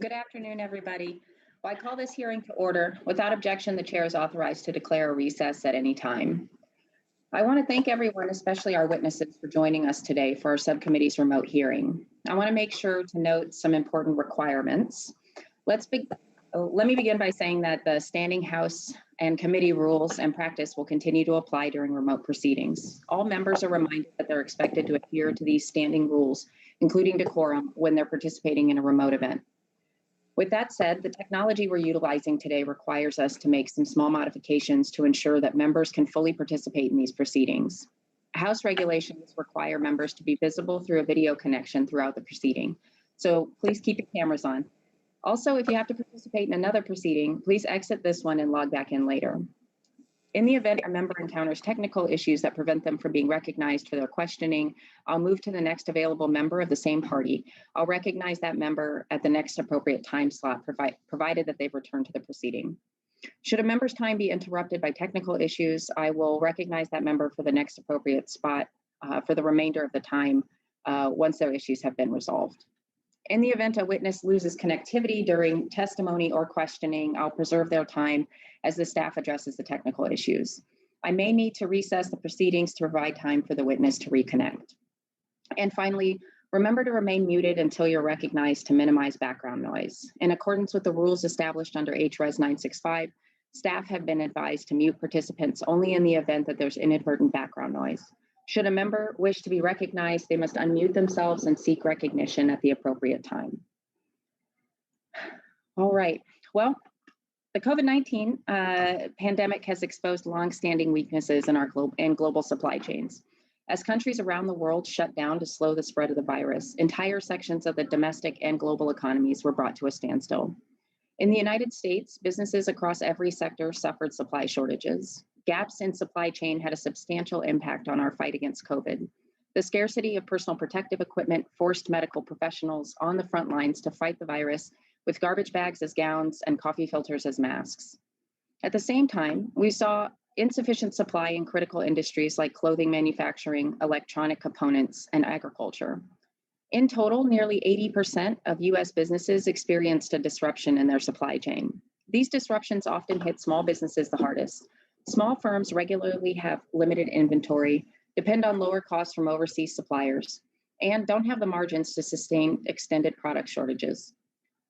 Good afternoon, everybody. Well, I call this hearing to order. Without objection, the chair is authorized to declare a recess at any time. I want to thank everyone, especially our witnesses, for joining us today for our subcommittee's remote hearing. I want to make sure to note some important requirements. Let me begin by saying that the standing House and committee rules and practice will continue to apply during remote proceedings. All members are reminded that they're expected to adhere to these standing rules, including decorum, when they're participating in a remote event. With that said, the technology we're utilizing today requires us to make some small modifications to ensure that members can fully participate in these proceedings. House regulations require members to be visible through a video connection throughout the proceeding, so please keep your cameras on. Also, if you have to participate in another proceeding, please exit this one and log back in later. In the event a member encounters technical issues that prevent them from being recognized for their questioning, I'll move to the next available member of the same party. I'll recognize that member at the next appropriate time slot, provided that they've returned to the proceeding. Should a member's time be interrupted by technical issues, I will recognize that member for the next appropriate spot for the remainder of the time once their issues have been resolved. In the event a witness loses connectivity during testimony or questioning, I'll preserve their time as the staff addresses the technical issues. I may need to recess the proceedings to provide time for the witness to reconnect. And finally, remember to remain muted until you're recognized to minimize background noise. In accordance with the rules established under HRES 965, staff have been advised to mute participants only in the event that there's inadvertent background noise. Should a member wish to be recognized, they must unmute themselves and seek recognition at the appropriate time. All right, well, the COVID-19 pandemic has exposed longstanding weaknesses in our global supply chains. As countries around the world shut down to slow the spread of the virus, entire sections of the domestic and global economies were brought to a standstill. In the United States, businesses across every sector suffered supply shortages. Gaps in supply chain had a substantial impact on our fight against COVID. The scarcity of personal protective equipment forced medical professionals on the front lines to fight the virus with garbage bags as gowns and coffee filters as masks. At the same time, we saw insufficient supply in critical industries like clothing manufacturing, electronic components, and agriculture. In total, nearly 80% of US businesses experienced a disruption in their supply chain. These disruptions often hit small businesses the hardest. Small firms regularly have limited inventory, depend on lower costs from overseas suppliers, and don't have the margins to sustain extended product shortages.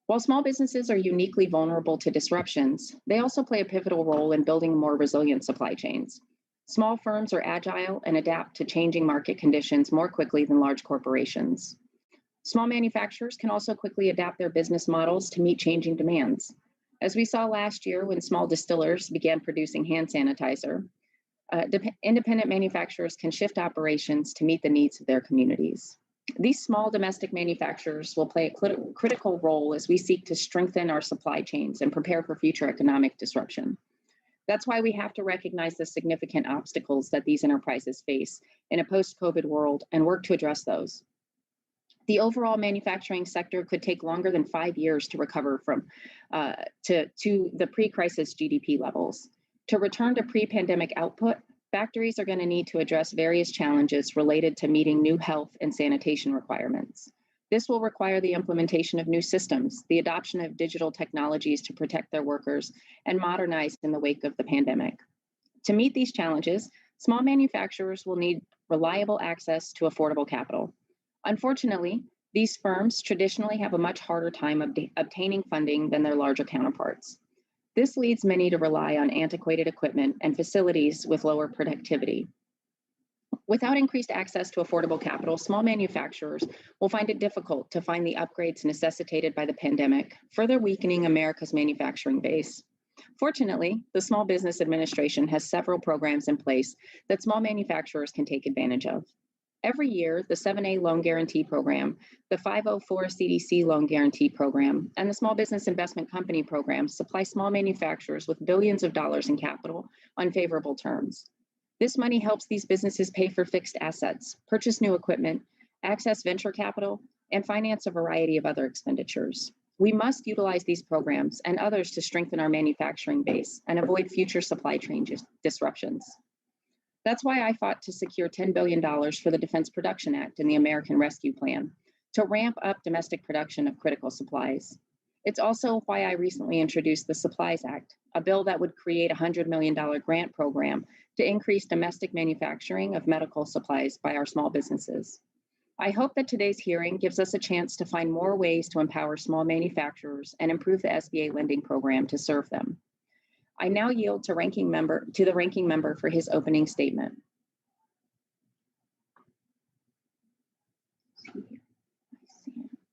While small businesses are uniquely vulnerable to disruptions, they also play a pivotal role in building more resilient supply chains. Small firms are agile and adapt to changing market conditions more quickly than large corporations. Small manufacturers can also quickly adapt their business models to meet changing demands. As we saw last year when small distillers began producing hand sanitizer, independent manufacturers can shift operations to meet the needs of their communities. These small domestic manufacturers will play a critical role as we seek to strengthen our supply chains and prepare for future economic disruption. That's why we have to recognize the significant obstacles that these enterprises face in a post-COVID world and work to address those. The overall manufacturing sector could take longer than 5 years to recover from to the pre-crisis GDP levels. To return to pre-pandemic output, factories are going to need to address various challenges related to meeting new health and sanitation requirements. This will require the implementation of new systems, the adoption of digital technologies to protect their workers, and modernize in the wake of the pandemic. To meet these challenges, small manufacturers will need reliable access to affordable capital. Unfortunately, these firms traditionally have a much harder time obtaining funding than their larger counterparts. This leads many to rely on antiquated equipment and facilities with lower productivity. Without increased access to affordable capital, small manufacturers will find it difficult to find the upgrades necessitated by the pandemic, further weakening America's manufacturing base. Fortunately, the Small Business Administration has several programs in place that small manufacturers can take advantage of. Every year, the 7A Loan Guarantee Program, the 504 CDC Loan Guarantee Program, and the Small Business Investment Company Program supply small manufacturers with billions of dollars in capital on favorable terms. This money helps these businesses pay for fixed assets, purchase new equipment, access venture capital, and finance a variety of other expenditures. We must utilize these programs and others to strengthen our manufacturing base and avoid future supply chain disruptions. That's why I fought to secure $10 billion for the Defense Production Act and the American Rescue Plan, to ramp up domestic production of critical supplies. It's also why I recently introduced the Supplies Act, a bill that would create a $100 million grant program to increase domestic manufacturing of medical supplies by our small businesses. I hope that today's hearing gives us a chance to find more ways to empower small manufacturers and improve the SBA lending program to serve them. I now yield to the ranking member for his opening statement.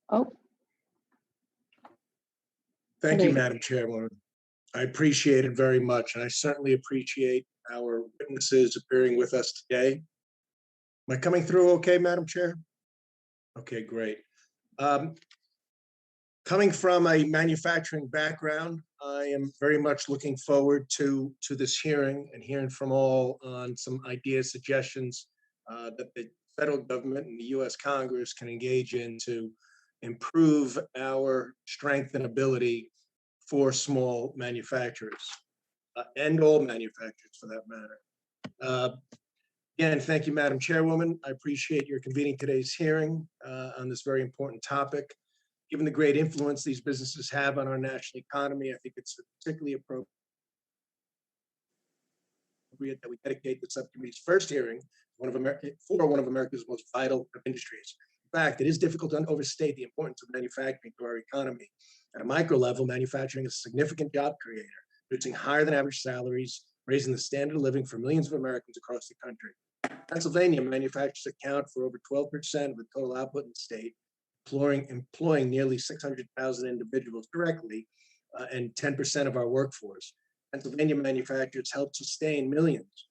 Oh. Thank you, Madam Chairwoman. I appreciate it very much, and I certainly appreciate our witnesses appearing with us today. Am I coming through okay, Madam Chair? Okay, great. Coming from a manufacturing background, I am very much looking forward to this hearing and hearing from all on some ideas, suggestions that the federal government and the U.S. Congress can engage in to improve our strength and ability for small manufacturers and all manufacturers for that matter. Again, thank you, Madam Chairwoman. I appreciate your convening today's hearing on this very important topic. Given the great influence these businesses have on our national economy, I think it's particularly appropriate that we dedicate the subcommittee's first hearing for one of America's most vital industries. In fact, it is difficult to overstate the importance of manufacturing to our economy. At a micro level, manufacturing is a significant job creator, producing higher than average salaries, raising the standard of living for millions of Americans across the country. Pennsylvania, manufacturers account for over 12% of the total output in the state, employing nearly 600,000 individuals directly and 10% of our workforce. Pennsylvania manufacturers help sustain millions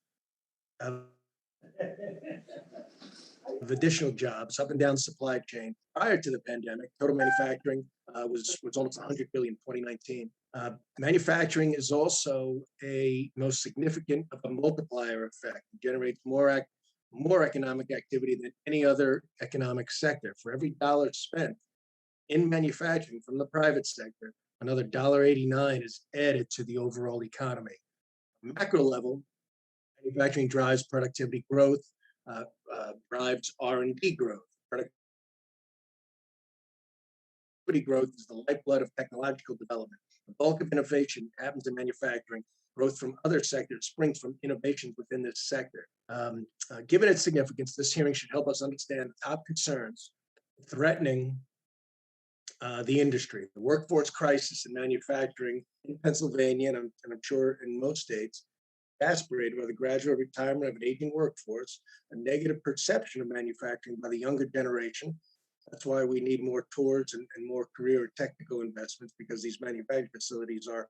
of additional jobs up and down the supply chain. Prior to the pandemic, total manufacturing was almost 100 billion in 2019. Manufacturing is also a most significant of a multiplier effect. It generates more economic activity than any other economic sector. For every dollar spent in manufacturing from the private sector, another $1.89 is added to the overall economy. Macro level, manufacturing drives productivity growth, drives R&D growth. Productivity growth is the lifeblood of technological development. The bulk of innovation happens in manufacturing. Growth from other sectors springs from innovations within this sector. Given its significance, this hearing should help us understand the top concerns threatening the industry. The workforce crisis in manufacturing in Pennsylvania, and I'm sure in most states, exacerbated by the gradual retirement of an aging workforce, a negative perception of manufacturing by the younger generation. That's why we need more tours and more career and technical investments, because these manufacturing facilities are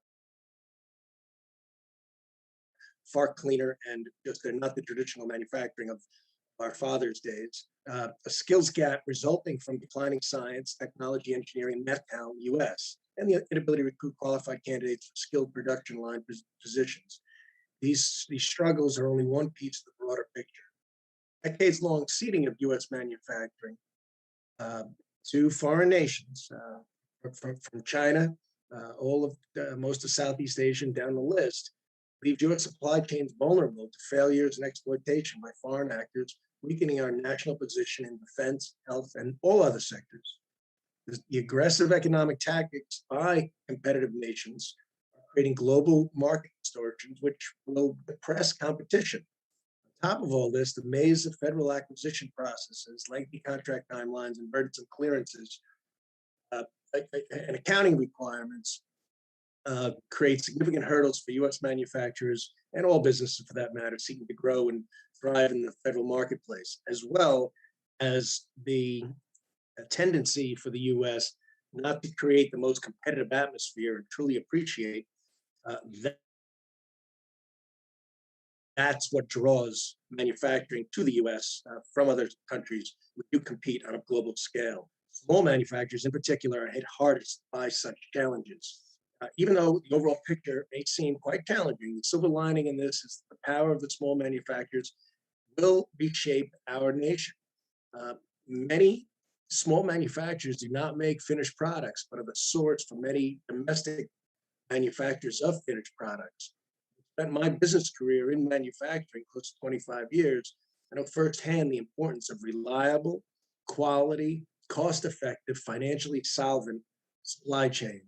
far cleaner and just they're not the traditional manufacturing of our fathers' days. A skills gap resulting from declining science, technology, engineering, and math talent in the U.S., and the inability to recruit qualified candidates for skilled production line positions. These struggles are only one piece of the broader picture. Decades-long ceding of U.S. manufacturing to foreign nations, from China, most of Southeast Asia, and down the list, leaves U.S. supply chains vulnerable to failures and exploitation by foreign actors, weakening our national position in defense, health, and all other sectors. The aggressive economic tactics by competitive nations are creating global market distortions, which will depress competition. On top of all this, the maze of federal acquisition processes, lengthy contract timelines, and burdensome clearances, and accounting requirements create significant hurdles for U.S. manufacturers and all businesses, for that matter, seeking to grow and thrive in the federal marketplace, as well as the tendency for the U.S. not to create the most competitive atmosphere and truly appreciate that's what draws manufacturing to the U.S. From other countries who do compete on a global scale. Small manufacturers in particular are hit hardest by such challenges. Even though the overall picture may seem quite challenging, the silver lining in this is the power of the small manufacturers will reshape our nation. Many small manufacturers do not make finished products, but are the source for many domestic manufacturers of finished products. I spent my business career in manufacturing close to 25 years. I know firsthand the importance of reliable, quality, cost-effective, financially solvent supply chain.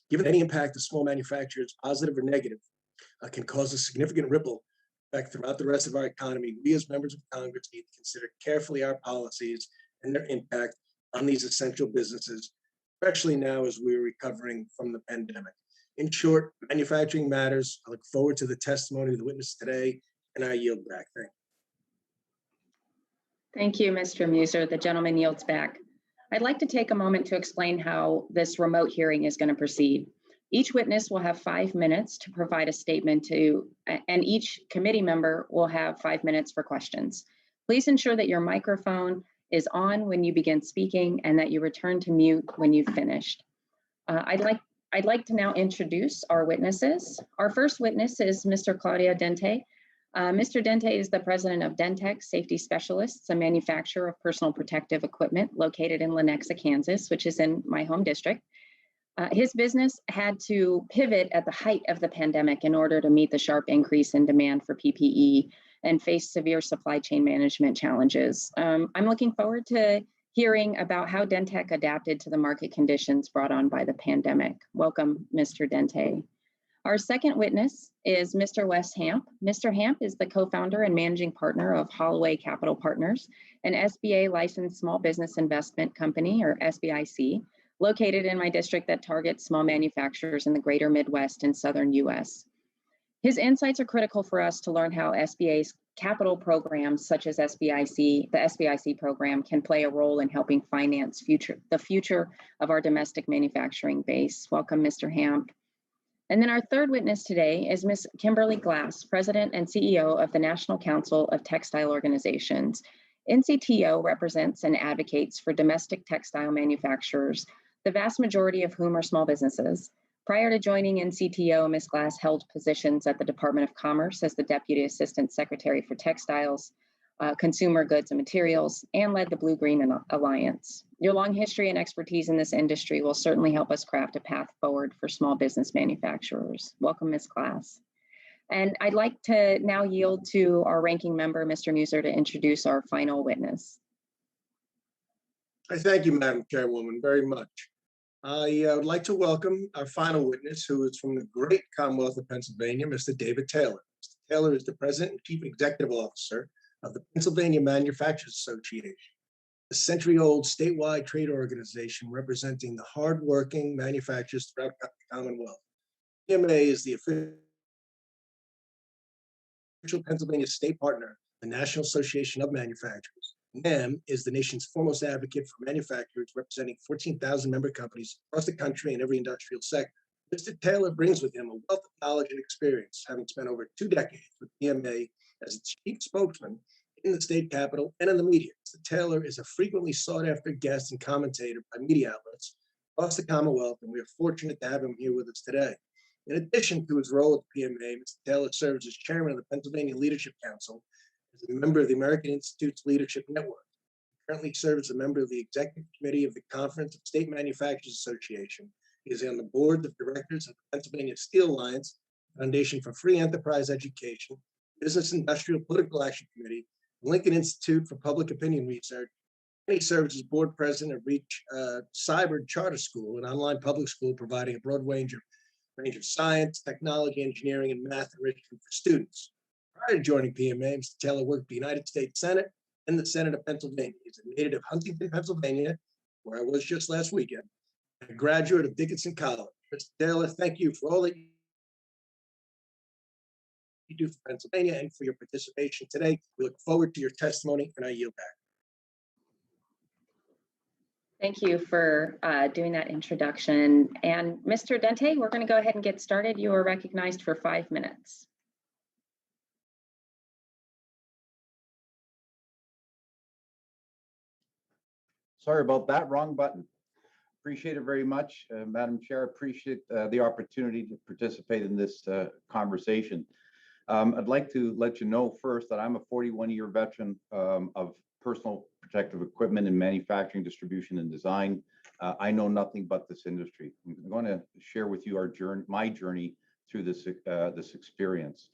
Given any impact of small manufacturers, positive or negative, can cause a significant ripple effect throughout the rest of our economy, we as members of Congress need to consider carefully our policies and their impact on these essential businesses, especially now as we're recovering from the pandemic. In short, manufacturing matters. I look forward to the testimony of the witness today, and I yield back. Thank you. Thank you, Mr. Muser. The gentleman yields back. I'd like to take a moment to explain how this remote hearing is going to proceed. Each witness will have 5 minutes to provide a statement and each committee member will have 5 minutes for questions. Please ensure that your microphone is on when you begin speaking and that you return to mute when you've finished. I'd like to now introduce our witnesses. Our first witness is Mr. Claudio Dente. Mr. Dente is the president of Dente Safety Specialists, a manufacturer of personal protective equipment located in Lenexa, Kansas, which is in my home district. His business had to pivot at the height of the pandemic in order to meet the sharp increase in demand for PPE and face severe supply chain management challenges. I'm looking forward to hearing about how Dente adapted to the market conditions brought on by the pandemic. Welcome, Mr. Dente. Our second witness is Mr. Wes Hamp. Mr. Hamp is the co-founder and managing partner of Holloway Capital Partners, an SBA licensed small business investment company, or SBIC, located in my district that targets small manufacturers in the greater Midwest and Southern US. His insights are critical for us to learn how SBA's capital programs such as the SBIC program can play a role in helping finance the future of our domestic manufacturing base. Welcome, Mr. Hamp. And then our third witness today is Ms. Kimberly Glass, President and CEO of the National Council of Textile Organizations. NCTO represents and advocates for domestic textile manufacturers, the vast majority of whom are small businesses. Prior to joining NCTO, Ms. Glass held positions at the Department of Commerce as the Deputy Assistant Secretary for Textiles, Consumer Goods and Materials, and led the Blue-Green Alliance. Your long history and expertise in this industry will certainly help us craft a path forward for small business manufacturers. Welcome, Ms. Glass. And I'd like to now yield to our ranking member, Mr. Muser, to introduce our final witness. I thank you, Madam Chairwoman, very much. I would like to welcome our final witness, who is from the great Commonwealth of Pennsylvania, Mr. David Taylor. Mr. Taylor is the President and Chief Executive Officer of the Pennsylvania Manufacturers Association, a century-old statewide trade organization representing the hardworking manufacturers throughout the Commonwealth. PMA is the official Pennsylvania state partner of the National Association of Manufacturers. NAM is the nation's foremost advocate for manufacturers, representing 14,000 member companies across the country in every industrial sector. Mr. Taylor brings with him a wealth of knowledge and experience, having spent over 2 decades with PMA as its chief spokesman in the state capitol and in the media. Mr. Taylor is a frequently sought-after guest and commentator by media outlets across the Commonwealth, and we are fortunate to have him here with us today. In addition to his role at PMA, Mr. Taylor serves as chairman of the Pennsylvania Leadership Council, as a member of the American Institute's Leadership Network. He currently serves as a member of the executive committee of the Conference of State Manufacturers Association. He is on the board of directors of the Pennsylvania Steel Alliance, Foundation for Free Enterprise Education, Business Industrial Political Action Committee, Lincoln Institute for Public Opinion Research, and he serves as board president of Reach Cyber Charter School, an online public school providing a broad range of science, technology, engineering, and math enrichment for students. Prior to joining PMA, Mr. Taylor worked for the United States Senate and the Senate of Pennsylvania. He's a native of Huntington, Pennsylvania, where I was just last weekend, a graduate of Dickinson College. Mr. Taylor, thank you for all that you do for Pennsylvania and for your participation today. We look forward to your testimony, and I yield back. Thank you for doing that introduction. And Mr. Dente, we're going to go ahead and get started. You are recognized for 5 minutes. Sorry about that, wrong button. Appreciate it very much, Madam Chair. Appreciate the opportunity to participate in this conversation. I'd like to let you know first that I'm a 41-year veteran of personal protective equipment in manufacturing, distribution, and design. I know nothing but this industry. I'm going to share with you my journey through this experience.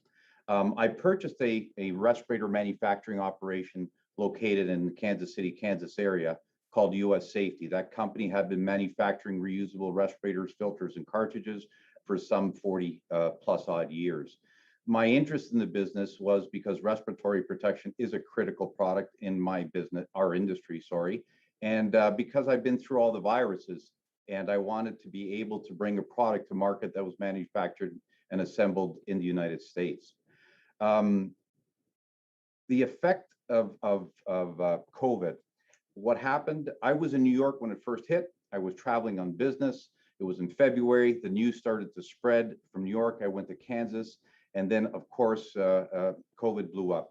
I purchased a respirator manufacturing operation located in the Kansas City, Kansas area called US Safety. That company had been manufacturing reusable respirators, filters, and cartridges for some 40 plus odd years. My interest in the business was because respiratory protection is a critical product in my business, our industry, sorry. And because I've been through all the viruses, and I wanted to be able to bring a product to market that was manufactured and assembled in the United States. The effect of COVID, what happened, I was in New York when it first hit. I was traveling on business. It was in February. The news started to spread from New York. I went to Kansas. And then, of course, COVID blew up.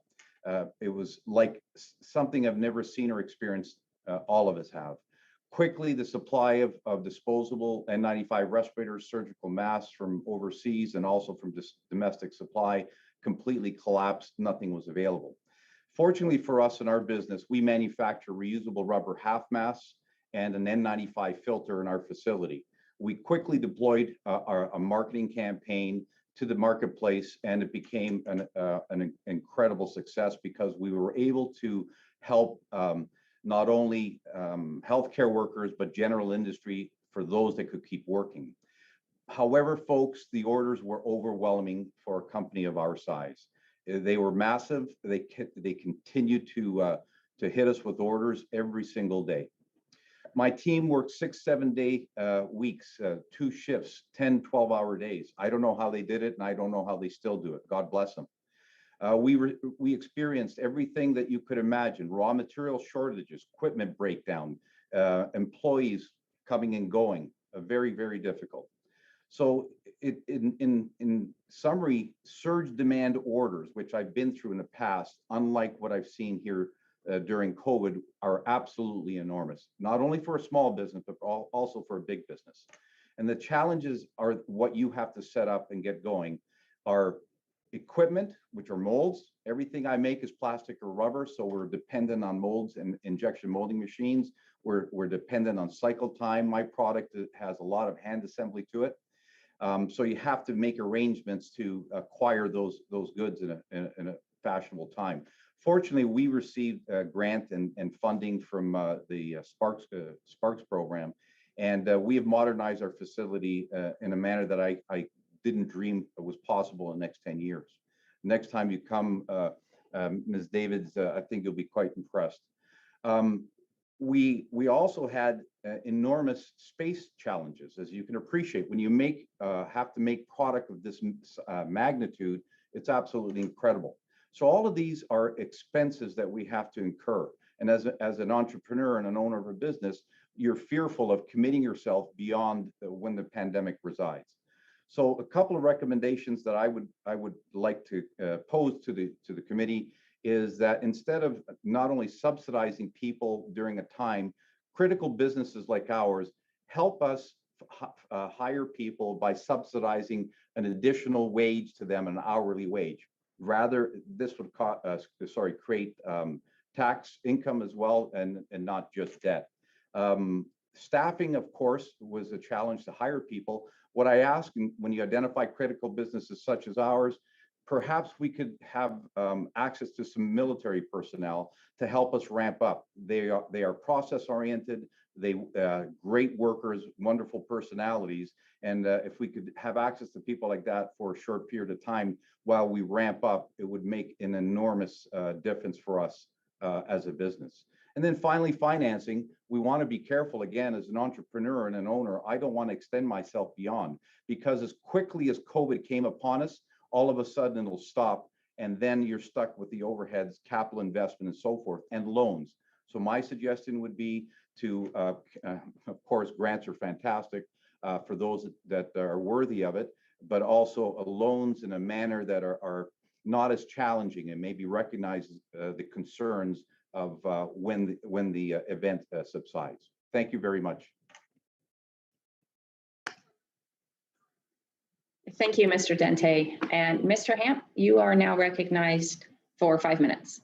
It was like something I've never seen or experienced. All of us have. Quickly, the supply of disposable N95 respirators, surgical masks from overseas, and also from domestic supply completely collapsed. Nothing was available. Fortunately for us in our business, we manufacture reusable rubber half masks and an N95 filter in our facility. We quickly deployed a marketing campaign to the marketplace, and it became an incredible success because we were able to help not only healthcare workers, but general industry for those that could keep working. However, folks, the orders were overwhelming for a company of our size. They were massive. They continued to hit us with orders every single day. My team worked 6-7 day weeks, 2 shifts, 10, 12-hour days. I don't know how they did it, and I don't know how they still do it. God bless them. We experienced everything that you could imagine: raw material shortages, equipment breakdown, employees coming and going. Very, very difficult. So in summary, surge demand orders, which I've been through in the past, unlike what I've seen here during COVID, are absolutely enormous, not only for a small business, but also for a big business. And the challenges are what you have to set up and get going are equipment, which are molds. Everything I make is plastic or rubber, so we're dependent on molds and injection molding machines. We're dependent on cycle time. My product has a lot of hand assembly to it. So you have to make arrangements to acquire those goods in a fashionable time. Fortunately, we received a grant and funding from the Sparks program, and we have modernized our facility in a manner that I didn't dream was possible in the next 10 years. Next time you come, Ms. Davids, I think you'll be quite impressed. We also had enormous space challenges, as you can appreciate. When you have to make product of this magnitude, it's absolutely incredible. So all of these are expenses that we have to incur. And as an entrepreneur and an owner of a business, you're fearful of committing yourself beyond when the pandemic resides. So a couple of recommendations that I would like to pose to the committee is that instead of not only subsidizing people during a time, critical businesses like ours help us hire people by subsidizing an additional wage to them, an hourly wage. Rather, this would create tax income as well, and not just debt. Staffing, of course, was a challenge to hire people. What I ask when you identify critical businesses such as ours, perhaps we could have access to some military personnel to help us ramp up. They are process oriented. They great workers, wonderful personalities, and if we could have access to people like that for a short period of time while we ramp up, it would make an enormous difference for us as a business. And then finally, financing. We want to be careful again as an entrepreneur and an owner. I don't want to extend myself beyond, because as quickly as COVID came upon us, all of a sudden it'll stop, and then you're stuck with the overheads, capital investment, and so forth, and loans. So my suggestion would be to, of course, grants are fantastic for those that are worthy of it, but also loans in a manner that are not as challenging and maybe recognize the concerns of when the event subsides. Thank you very much. Thank you, Mr. Dente. And Mr. Hamp, you are now recognized for 5 minutes.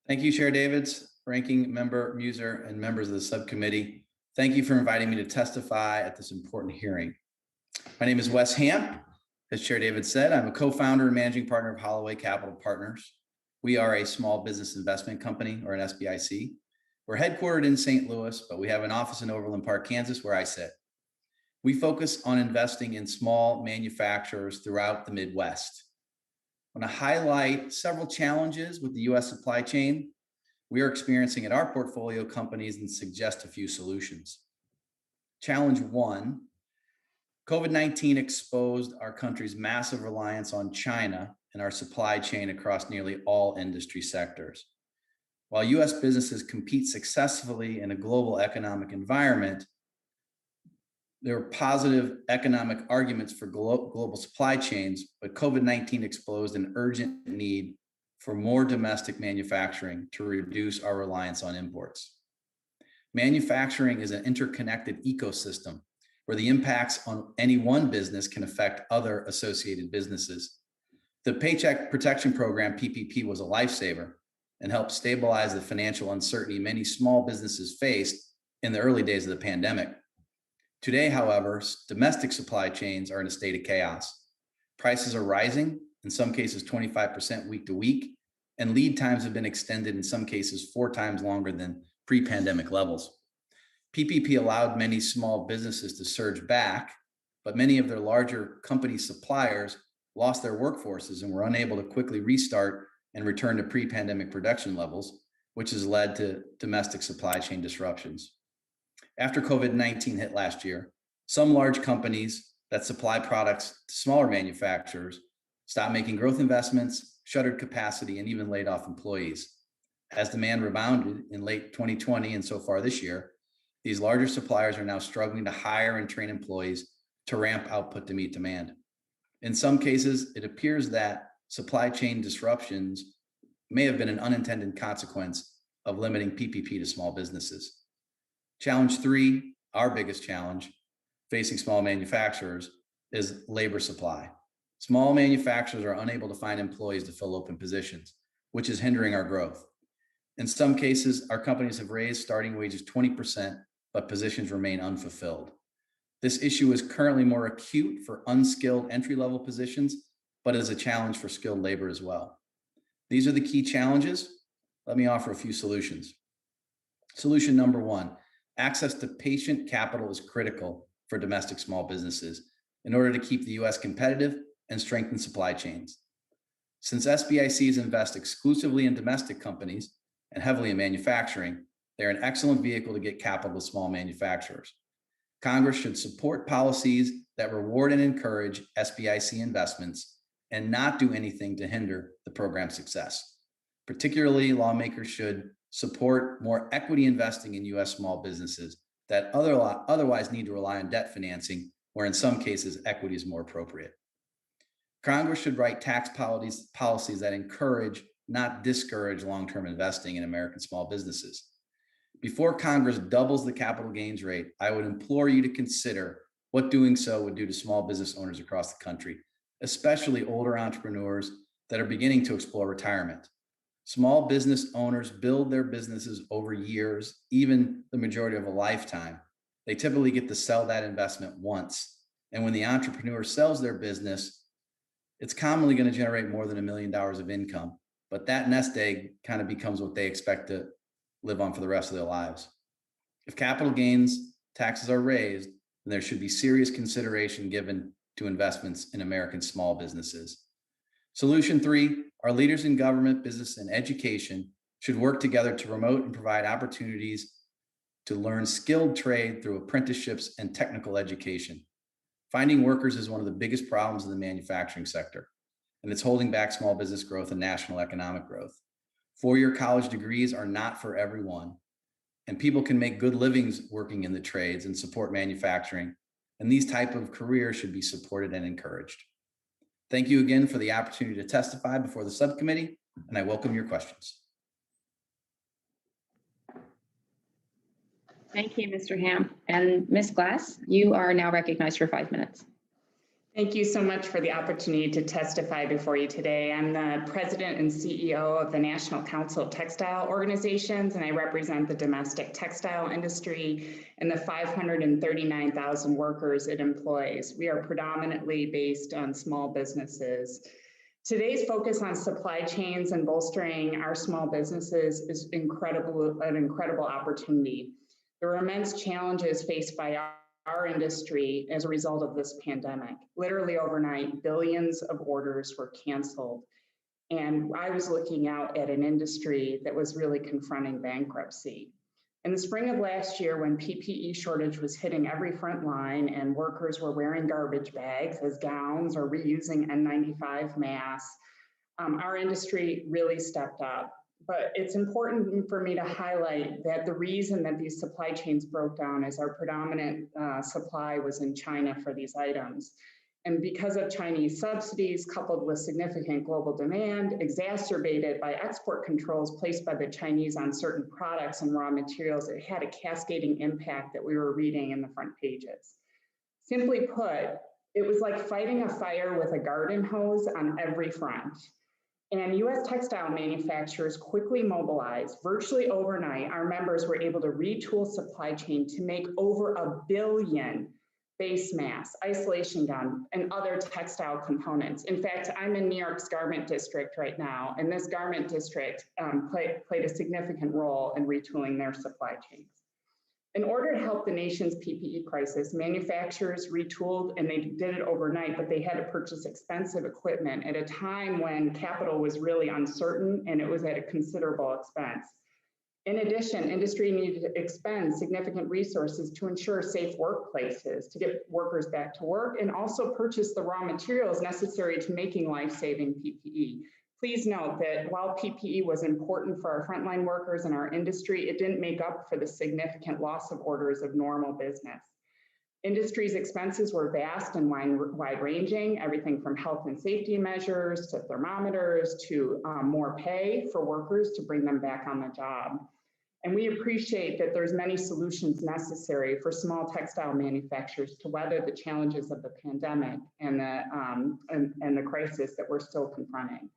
Thank you, Chair Davids, Ranking Member Muser, and members of the subcommittee. Thank you for inviting me to testify at this important hearing. My name is Wes Hamp. As Chair David said, I'm a co-founder and managing partner of Holloway Capital Partners. We are a small business investment company, or an SBIC. We're headquartered in St. Louis, but we have an office in Overland Park, Kansas, where I sit. We focus on investing in small manufacturers throughout the Midwest. I want to highlight several challenges with the U.S. supply chain we are experiencing at our portfolio companies and suggest a few solutions. Challenge 1, COVID-19 exposed our country's massive reliance on China and our supply chain across nearly all industry sectors. While U.S. businesses compete successfully in a global economic environment, there are positive economic arguments for global supply chains, but COVID-19 exposed an urgent need for more domestic manufacturing to reduce our reliance on imports. Manufacturing is an interconnected ecosystem where the impacts on any one business can affect other associated businesses. The Paycheck Protection Program, PPP, was a lifesaver and helped stabilize the financial uncertainty many small businesses faced in the early days of the pandemic. Today, however, domestic supply chains are in a state of chaos. Prices are rising, in some cases 25% week to week, and lead times have been extended in some cases 4 times longer than pre-pandemic levels. PPP allowed many small businesses to surge back, but many of their larger company suppliers lost their workforces and were unable to quickly restart and return to pre-pandemic production levels, which has led to domestic supply chain disruptions. After COVID-19 hit last year, some large companies that supply products to smaller manufacturers stopped making growth investments, shuttered capacity, and even laid off employees. As demand rebounded in late 2020 and so far this year, these larger suppliers are now struggling to hire and train employees to ramp output to meet demand. In some cases, it appears that supply chain disruptions may have been an unintended consequence of limiting PPP to small businesses. Challenge 3, our biggest challenge facing small manufacturers, is labor supply. Small manufacturers are unable to find employees to fill open positions, which is hindering our growth. In some cases, our companies have raised starting wages 20%, but positions remain unfulfilled. This issue is currently more acute for unskilled entry-level positions, but is a challenge for skilled labor as well. These are the key challenges. Let me offer a few solutions. Solution number 1, access to patient capital is critical for domestic small businesses in order to keep the U.S. competitive and strengthen supply chains. Since SBICs invest exclusively in domestic companies and heavily in manufacturing, they're an excellent vehicle to get capital to small manufacturers. Congress should support policies that reward and encourage SBIC investments and not do anything to hinder the program's success. Particularly, lawmakers should support more equity investing in U.S. small businesses that otherwise need to rely on debt financing, where in some cases equity is more appropriate. Congress should write tax policies that encourage, not discourage, long-term investing in American small businesses. Before Congress doubles the capital gains rate, I would implore you to consider what doing so would do to small business owners across the country, especially older entrepreneurs that are beginning to explore retirement. Small business owners build their businesses over years, even the majority of a lifetime. They typically get to sell that investment once. And when the entrepreneur sells their business, it's commonly going to generate more than $1 million of income. But that nest egg kind of becomes what they expect to live on for the rest of their lives. If capital gains taxes are raised, then there should be serious consideration given to investments in American small businesses. Solution 3, our leaders in government, business, and education should work together to promote and provide opportunities to learn skilled trade through apprenticeships and technical education. Finding workers is one of the biggest problems in the manufacturing sector, and it's holding back small business growth and national economic growth. 4-year college degrees are not for everyone, and people can make good livings working in the trades and support manufacturing, and these type of careers should be supported and encouraged. Thank you again for the opportunity to testify before the subcommittee, and I welcome your questions. Thank you, Mr. Hamp. And Ms. Glass, you are now recognized for 5 minutes. Thank you so much for the opportunity to testify before you today. I'm the president and CEO of the National Council of Textile Organizations, and I represent the domestic textile industry and the 539,000 workers it employs. We are predominantly based on small businesses. Today's focus on supply chains and bolstering our small businesses is an incredible opportunity. There are immense challenges faced by our industry as a result of this pandemic. Literally overnight, billions of orders were canceled. And I was looking out at an industry that was really confronting bankruptcy. In the spring of last year, when PPE shortage was hitting every front line and workers were wearing garbage bags as gowns or reusing N95 masks, our industry really stepped up. But it's important for me to highlight that the reason that these supply chains broke down is our predominant supply was in China for these items. And because of Chinese subsidies coupled with significant global demand, exacerbated by export controls placed by the Chinese on certain products and raw materials, it had a cascading impact that we were reading in the front pages. Simply put, it was like fighting a fire with a garden hose on every front. And US textile manufacturers quickly mobilized. Virtually overnight, our members were able to retool supply chain to make over 1 billion face masks, isolation gown, and other textile components. In fact, I'm in New York's garment district right now, and this garment district played a significant role in retooling their supply chains. In order to help the nation's PPE crisis, manufacturers retooled, and they did it overnight, but they had to purchase expensive equipment at a time when capital was really uncertain and it was at a considerable expense. In addition, industry needed to expend significant resources to ensure safe workplaces, to get workers back to work, and also purchase the raw materials necessary to making life-saving PPE. Please note that while PPE was important for our frontline workers and our industry, it didn't make up for the significant loss of orders of normal business. Industry's expenses were vast and wide-ranging, everything from health and safety measures to thermometers to more pay for workers to bring them back on the job. And we appreciate that there's many solutions necessary for small textile manufacturers to weather the challenges of the pandemic and the crisis that we're still confronting.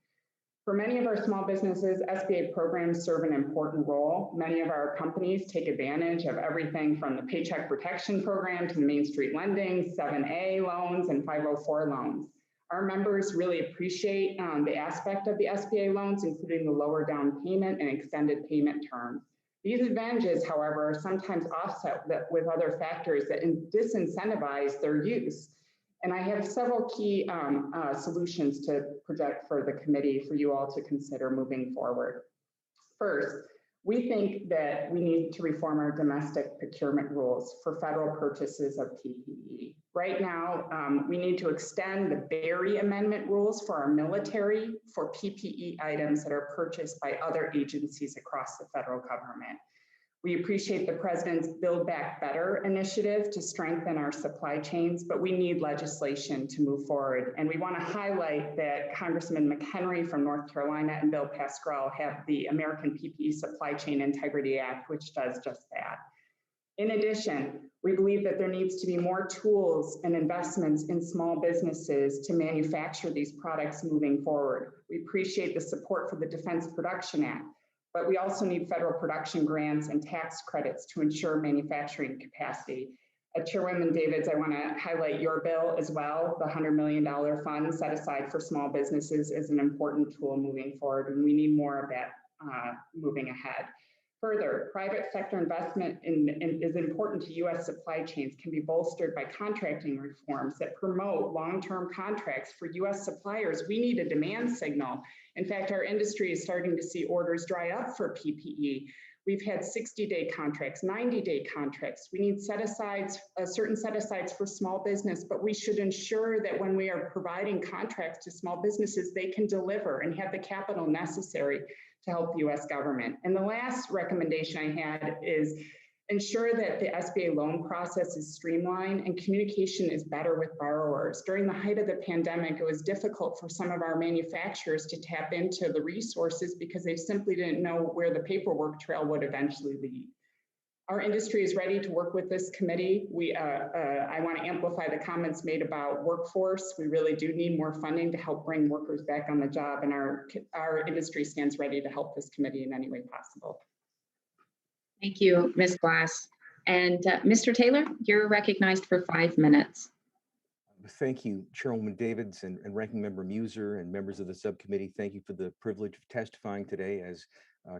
For many of our small businesses, SBA programs serve an important role. Many of our companies take advantage of everything from the Paycheck Protection Program to the Main Street Lending, 7A loans, and 504 loans. Our members really appreciate the aspect of the SBA loans, including the lower down payment and extended payment terms. These advantages, however, are sometimes offset with other factors that disincentivize their use. And I have several key solutions to project for the committee for you all to consider moving forward. First, we think that we need to reform our domestic procurement rules for federal purchases of PPE. Right now, we need to extend the Berry Amendment rules for our military for PPE items that are purchased by other agencies across the federal government. We appreciate the President's Build Back Better initiative to strengthen our supply chains, but we need legislation to move forward. And we want to highlight that Congressman McHenry from North Carolina and Bill Pascrell have the American PPE Supply Chain Integrity Act, which does just that. In addition, we believe that there needs to be more tools and investments in small businesses to manufacture these products moving forward. We appreciate the support for the Defense Production Act, but we also need federal production grants and tax credits to ensure manufacturing capacity. Chairwoman Davids, I want to highlight your bill as well. The $100 million fund set aside for small businesses is an important tool moving forward, and we need more of that moving ahead. Further, private sector investment is important to U.S. supply chains, can be bolstered by contracting reforms that promote long-term contracts for U.S. suppliers. We need a demand signal. In fact, our industry is starting to see orders dry up for PPE. We've had 60-day contracts, 90-day contracts. We need set-asides, certain set-asides for small business, but we should ensure that when we are providing contracts to small businesses, they can deliver and have the capital necessary to help the U.S. government. And the last recommendation I had is ensure that the SBA loan process is streamlined and communication is better with borrowers. During the height of the pandemic, it was difficult for some of our manufacturers to tap into the resources because they simply didn't know where the paperwork trail would eventually lead. Our industry is ready to work with this committee. I want to amplify the comments made about workforce. We really do need more funding to help bring workers back on the job, and our industry stands ready to help this committee in any way possible. Thank you, Ms. Glass. And Mr. Taylor, you're recognized for 5 minutes. Thank you, Chairwoman Davids and Ranking Member Muser and members of the subcommittee. Thank you for the privilege of testifying today. As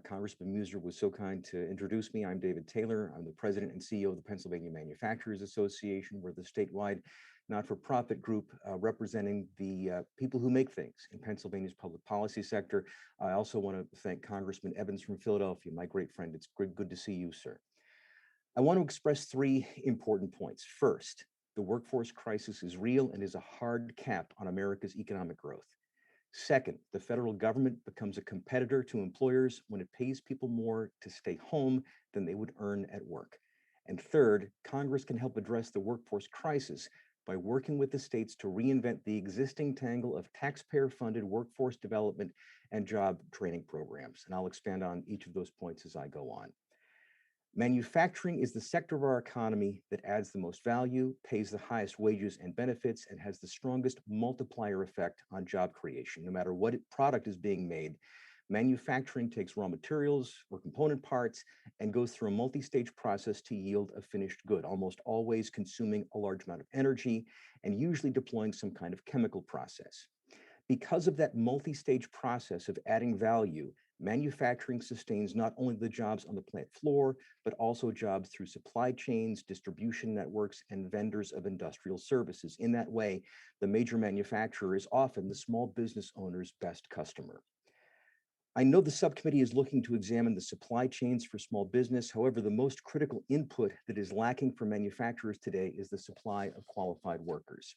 Congressman Muser was so kind to introduce me, I'm David Taylor. I'm the President and CEO of the Pennsylvania Manufacturers Association. We're the statewide not-for-profit group representing the people who make things in Pennsylvania's public policy sector. I also want to thank Congressman Evans from Philadelphia, my great friend. It's good to see you, sir. I want to express three important points. First, the workforce crisis is real and is a hard cap on America's economic growth. Second, the federal government becomes a competitor to employers when it pays people more to stay home than they would earn at work. And third, Congress can help address the workforce crisis by working with the states to reinvent the existing tangle of taxpayer-funded workforce development and job training programs. And I'll expand on each of those points as I go on. Manufacturing is the sector of our economy that adds the most value, pays the highest wages and benefits, and has the strongest multiplier effect on job creation. No matter what product is being made, manufacturing takes raw materials or component parts and goes through a multi-stage process to yield a finished good, almost always consuming a large amount of energy and usually deploying some kind of chemical process. Because of that multi-stage process of adding value, manufacturing sustains not only the jobs on the plant floor, but also jobs through supply chains, distribution networks, and vendors of industrial services. In that way, the major manufacturer is often the small business owner's best customer. I know the subcommittee is looking to examine the supply chains for small business. However, the most critical input that is lacking for manufacturers today is the supply of qualified workers.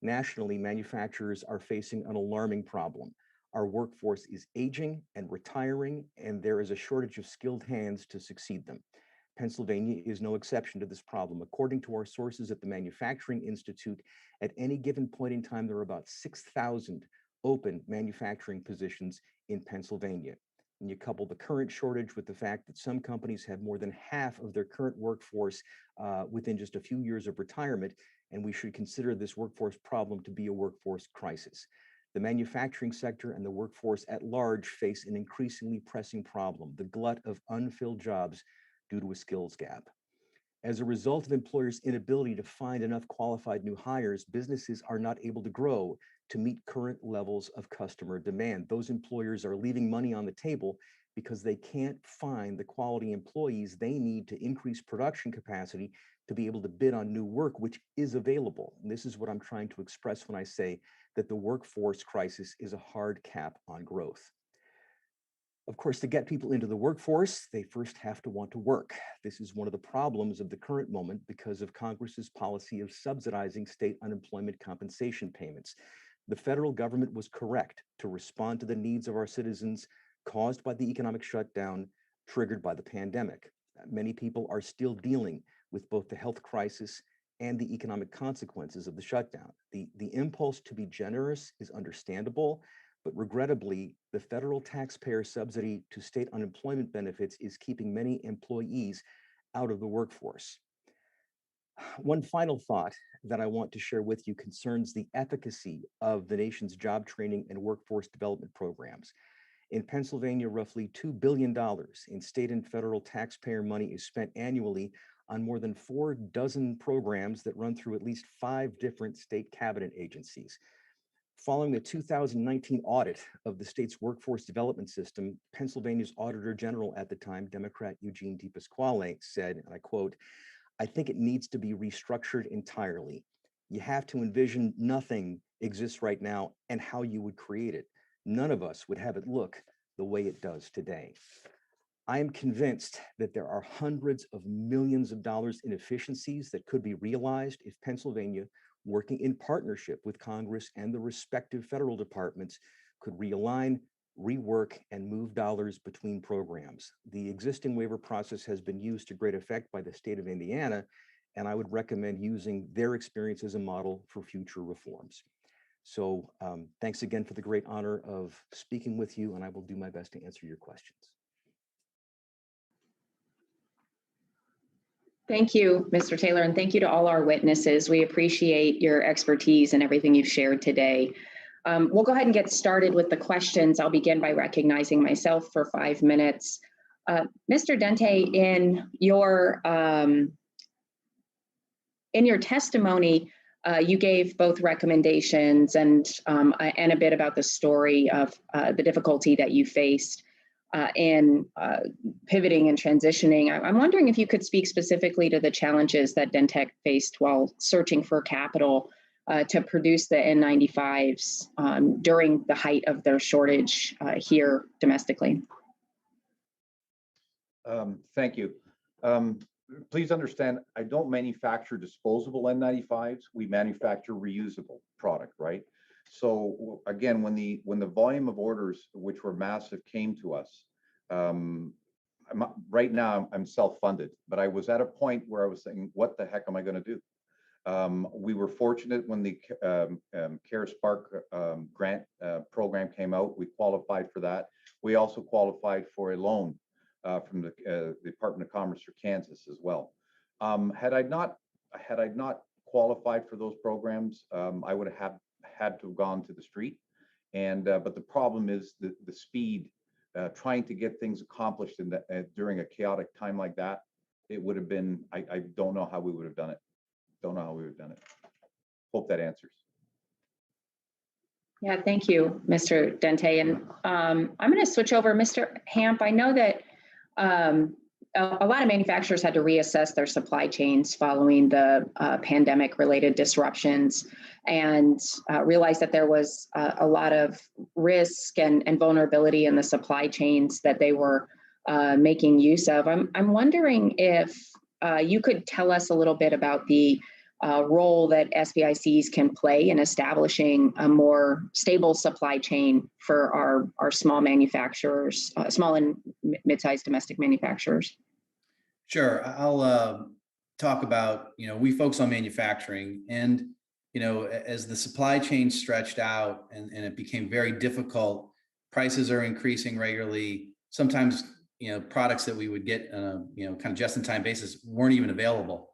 Nationally, manufacturers are facing an alarming problem. Our workforce is aging and retiring, and there is a shortage of skilled hands to succeed them. Pennsylvania is no exception to this problem. According to our sources at the Manufacturing Institute, at any given point in time, there are about 6,000 open manufacturing positions in Pennsylvania. And you couple the current shortage with the fact that some companies have more than half of their current workforce within just a few years of retirement, and we should consider this workforce problem to be a workforce crisis. The manufacturing sector and the workforce at large face an increasingly pressing problem, the glut of unfilled jobs due to a skills gap. As a result of employers' inability to find enough qualified new hires, businesses are not able to grow to meet current levels of customer demand. Those employers are leaving money on the table because they can't find the quality employees they need to increase production capacity to be able to bid on new work, which is available. And this is what I'm trying to express when I say that the workforce crisis is a hard cap on growth. Of course, to get people into the workforce, they first have to want to work. This is one of the problems of the current moment because of Congress's policy of subsidizing state unemployment compensation payments. The federal government was correct to respond to the needs of our citizens caused by the economic shutdown triggered by the pandemic. Many people are still dealing with both the health crisis and the economic consequences of the shutdown. The impulse to be generous is understandable, but regrettably, the federal taxpayer subsidy to state unemployment benefits is keeping many employees out of the workforce. One final thought that I want to share with you concerns the efficacy of the nation's job training and workforce development programs. In Pennsylvania, roughly $2 billion in state and federal taxpayer money is spent annually on more than 4 dozen programs that run through at least 5 different state cabinet agencies. Following the 2019 audit of the state's workforce development system, Pennsylvania's Auditor General at the time, Democrat Eugene DePasquale, said, and I quote, "I think it needs to be restructured entirely. You have to envision nothing exists right now and how you would create it. None of us would have it look the way it does today." I am convinced that there are hundreds of millions of dollars in efficiencies that could be realized if Pennsylvania, working in partnership with Congress and the respective federal departments, could realign, rework, and move dollars between programs. The existing waiver process has been used to great effect by the state of Indiana, and I would recommend using their experience as a model for future reforms. So thanks again for the great honor of speaking with you, and I will do my best to answer your questions. Thank you, Mr. Taylor, and thank you to all our witnesses. We appreciate your expertise and everything you've shared today. We'll go ahead and get started with the questions. I'll begin by recognizing myself for 5 minutes. Mr. Dente, in your testimony, You gave both recommendations and a bit about the story of the difficulty that you faced in pivoting and transitioning. I'm wondering if you could speak specifically to the challenges that Dente faced while searching for capital to produce the N95s during the height of their shortage here domestically. Thank you. Please understand, I don't manufacture disposable N95s. We manufacture reusable product, right? So again, when the volume of orders, which were massive, came to us, right now I'm self-funded, but I was at a point where I was saying, what the heck am I going to do? We were fortunate when the CARE Spark grant program came out. We qualified for that. We also qualified for a loan from the Department of Commerce for Kansas as well. Had I not qualified for those programs, I would have had to have gone to the street. And but the problem is the speed, trying to get things accomplished in during a chaotic time like that. It would have been, I don't know how we would have done it. Don't know how we would have done it. Hope that answers. Yeah, thank you, Mr. Dente. And I'm going to switch over, Mr. Hamp. I know that a lot of manufacturers had to reassess their supply chains following the pandemic-related disruptions and realized that there was a lot of risk and vulnerability in the supply chains that they were making use of. I'm wondering if you could tell us a little bit about the role that SBICs can play in establishing a more stable supply chain for our small manufacturers, small and mid-sized domestic manufacturers. Sure, I'll talk about, we focus on manufacturing, and, as the supply chain stretched out and it became very difficult, prices are increasing regularly. Sometimes, products that we would get on a, kind of just-in-time basis weren't even available.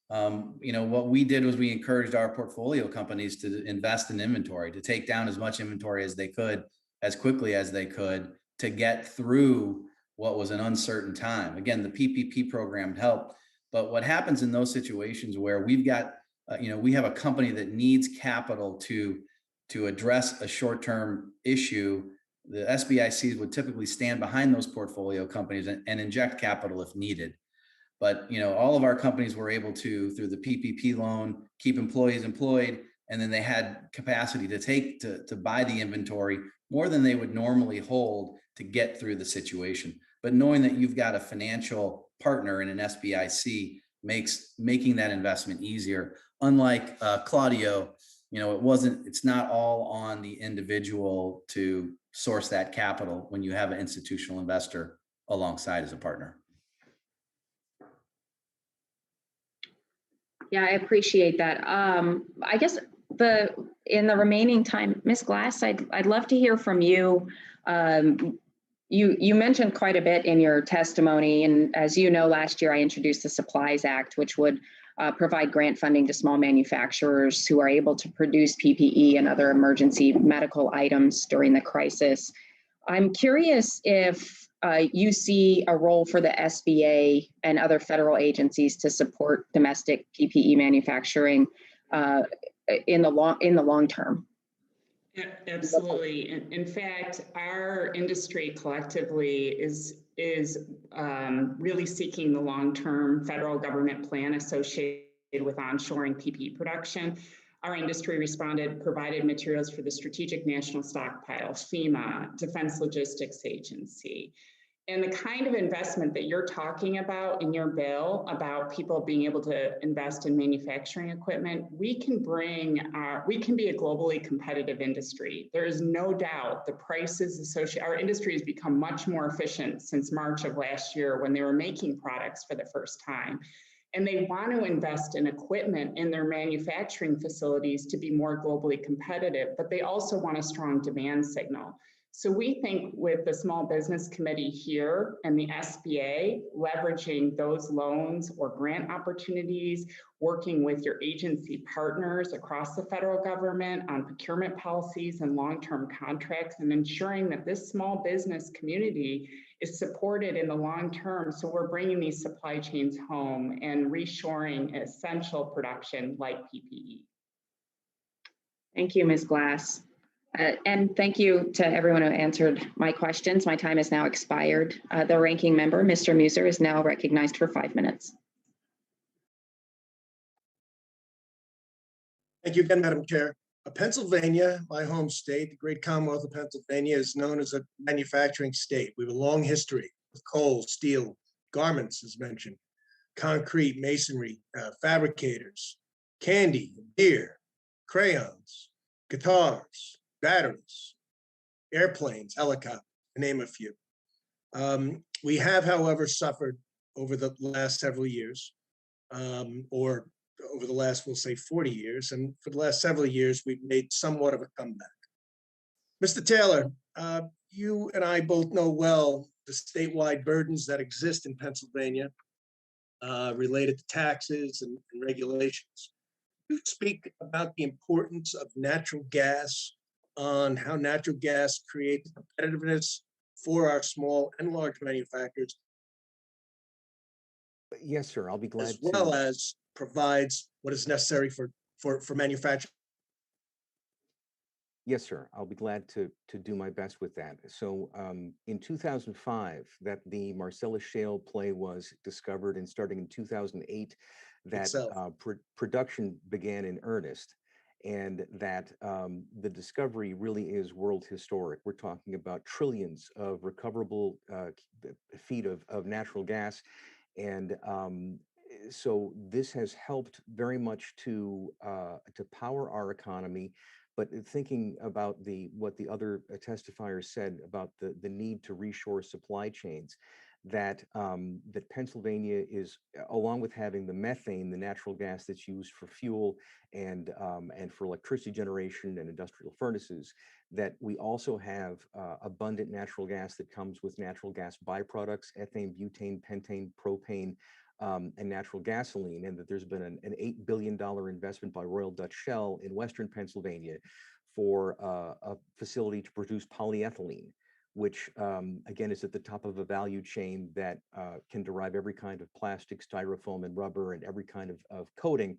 What we did was we encouraged our portfolio companies to invest in inventory, to take down as much inventory as they could, as quickly as they could, to get through what was an uncertain time. Again, the PPP program helped, but what happens in those situations where we've got, we have a company that needs capital to address a short-term issue, the SBICs would typically stand behind those portfolio companies and inject capital if needed. But all of our companies were able to, through the PPP loan, keep employees employed, and then they had capacity to buy the inventory more than they would normally hold to get through the situation. But knowing that you've got a financial partner in an SBIC makes making that investment easier. Unlike Claudio, it's not all on the individual to source that capital when you have an institutional investor alongside as a partner. Yeah, I appreciate that. I guess in the remaining time, Ms. Glass, I'd love to hear from you. You mentioned quite a bit in your testimony, and as you know, last year I introduced the Supplies Act, which would provide grant funding to small manufacturers who are able to produce PPE and other emergency medical items during the crisis. I'm curious if you see a role for the SBA and other federal agencies to support domestic PPE manufacturing in the long term. Absolutely. In fact, our industry collectively is really seeking the long-term federal government plan associated with onshoring PPE production. Our industry provided materials for the Strategic National Stockpile, FEMA, Defense Logistics Agency. And the kind of investment that you're talking about in your bill about people being able to invest in manufacturing equipment, we can be a globally competitive industry. There is no doubt the prices associated, our industry has become much more efficient since March of last year when they were making products for the first time. And they want to invest in equipment in their manufacturing facilities to be more globally competitive, but they also want a strong demand signal. So we think with the Small Business Committee here and the SBA, leveraging those loans or grant opportunities, working with your agency partners across the federal government on procurement policies and long-term contracts, and ensuring that this small business community is supported in the long term. So we're bringing these supply chains home and reshoring essential production like PPE. Thank you, Ms. Glass. And thank you to everyone who answered my questions. My time has now expired. The ranking member, Mr. Muser, is now recognized for 5 minutes. Thank you again, Madam Chair. Pennsylvania, my home state, the great Commonwealth of Pennsylvania, is known as a manufacturing state. We have a long history of coal, steel, garments, as mentioned, concrete, masonry, fabricators, candy, beer, crayons, guitars, batteries, airplanes, helicopters, to name a few. We have, however, suffered over the last several years, or over the last, we'll say 40 years. And for the last several years, we've made somewhat of a comeback. Mr. Taylor, you and I both know well the statewide burdens that exist in Pennsylvania related to taxes and regulations. Could you speak about the importance of natural gas, on how natural gas creates competitiveness for our small and large manufacturers? Yes, sir. I'll be glad as well as provides what is necessary for manufacturing. Yes, sir. I'll be glad to do my best with that. So in 2005, that the Marcellus Shale play was discovered, and starting in 2008, that production began in earnest, and that the discovery really is world historic. We're talking about trillions of recoverable feet of natural gas. And so this has helped very much to power our economy. But thinking about what the other testifiers said about the need to reshore supply chains, that that Pennsylvania is, along with having the methane, the natural gas that's used for fuel and for electricity generation and industrial furnaces, that we also have abundant natural gas that comes with natural gas byproducts, ethane, butane, pentane, propane, and natural gasoline, and that there's been an $8 billion investment by Royal Dutch Shell in Western Pennsylvania for a facility to produce polyethylene, which again is at the top of a value chain that can derive every kind of plastic, styrofoam, and rubber, and every kind of coating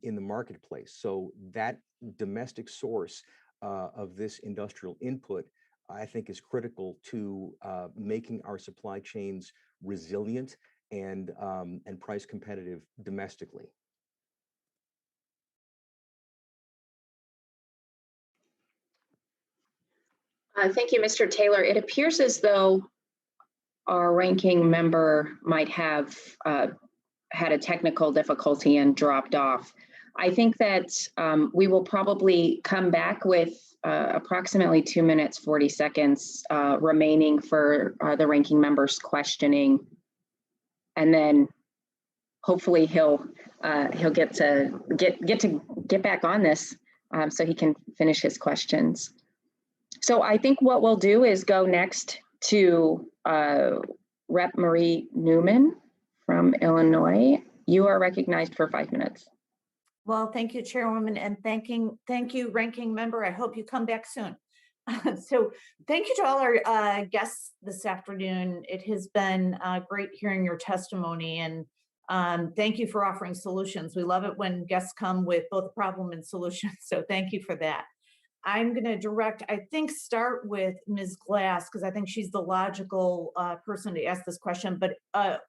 in the marketplace. So that domestic source of this industrial input, I think, is critical to making our supply chains resilient and price competitive domestically. Thank you, Mr. Taylor. It appears as though our ranking member might have had a technical difficulty and dropped off. I think that we will probably come back with approximately 2 minutes, 40 seconds remaining for the ranking member's questioning. And then hopefully he'll get back on this so he can finish his questions. So I think what we'll do is go next to Rep. Marie Newman from Illinois. You are recognized for 5 minutes. Well, thank you, Chairwoman, and thank you, Ranking Member. I hope you come back soon. So thank you to all our guests this afternoon. It has been great hearing your testimony, and thank you for offering solutions. We love it when guests come with both problem and solutions, so thank you for that. I'm going to start with Ms. Glass, because I think she's the logical person to ask this question, but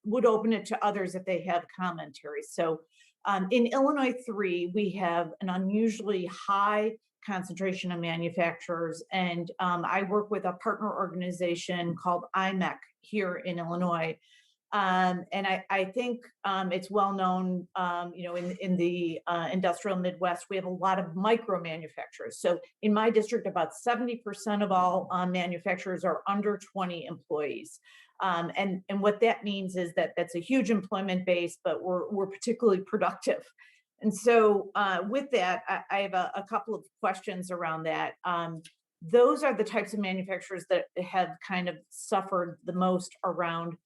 would open it to others if they have commentary. So in Illinois 3, we have an unusually high concentration of manufacturers, and I work with a partner organization called IMEC here in Illinois. And I think it's well known, in the industrial Midwest, we have a lot of micro manufacturers. So in my district, about 70% of all manufacturers are under 20 employees. And what that means is that that's a huge employment base, but we're particularly productive. And so with that, I have a couple of questions around that. Those are the types of manufacturers that have kind of suffered the most around